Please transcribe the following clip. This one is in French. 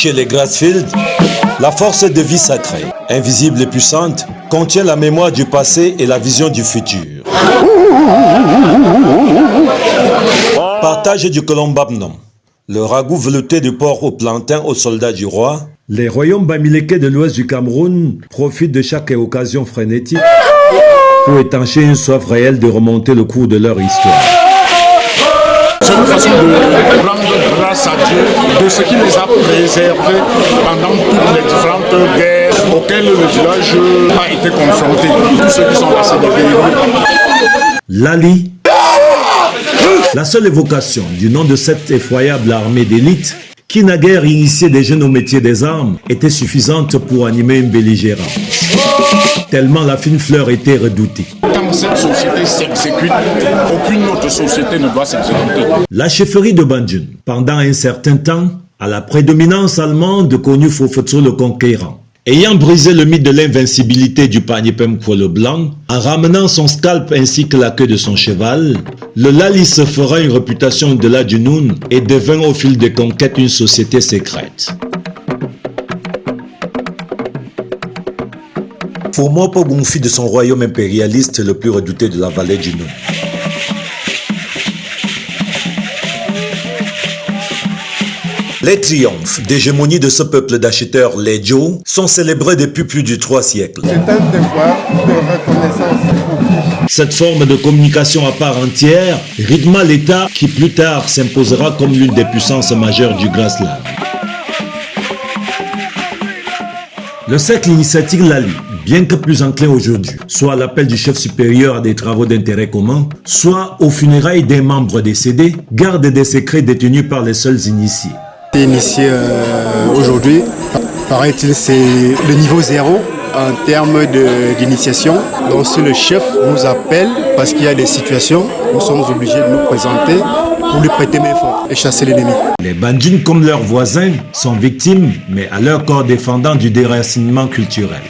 Chez les Grassfield, la force de vie sacrée, invisible et puissante, contient la mémoire du passé et la vision du futur. Partage du colombabnom, le ragoût velouté du porc au plantain aux soldats du roi. Les royaumes bamilékés de l'ouest du Cameroun profitent de chaque occasion frénétique pour étancher une soif réelle de remonter le cours de leur histoire. C'est une façon de rendre grâce à Dieu de ce qui les a préservés pendant toutes les différentes guerres auxquelles le village a été confronté. Tous ceux qui sont passés des guerriers. Lali, la seule évocation du nom de cette effroyable armée d'élite qui naguère initiait des jeunes au métier des armes était suffisante pour animer une belligérance. Tellement la fine fleur était redoutée. Quand cette société s'exécute, aucune autre société ne doit s'exécuter. La chefferie de Banjul, pendant un certain temps, à la prédominance allemande connue Fofotso le Conquérant. Ayant brisé le mythe de l'invincibilité du Panyepemkwo le Blanc, en ramenant son scalp ainsi que la queue de son cheval, le Lali se fera une réputation au-delà du Noun et devint au fil des conquêtes une société secrète. Fourmopo fit de son royaume impérialiste le plus redouté de la vallée du Noun. Les triomphes d'hégémonie de ce peuple d'acheteurs, les Djo, sont célébrés depuis plus de 3 siècles. C'est un devoir de reconnaissance. Cette forme de communication à part entière rythma l'État qui plus tard s'imposera comme l'une des puissances majeures du Grassland. Le cercle initiatique Lali, bien que plus enclin aujourd'hui, soit à l'appel du chef supérieur à des travaux d'intérêt commun, soit aux funérailles des membres décédés, garde des secrets détenus par les seuls initiés. Initié aujourd'hui, paraît-il, c'est le niveau 0 en termes d'initiation. Donc si le chef nous appelle parce qu'il y a des situations, nous sommes obligés de nous présenter pour lui prêter main forte et chasser l'ennemi. Les Bandjun, comme leurs voisins, sont victimes, mais à leur corps défendant du déracinement culturel.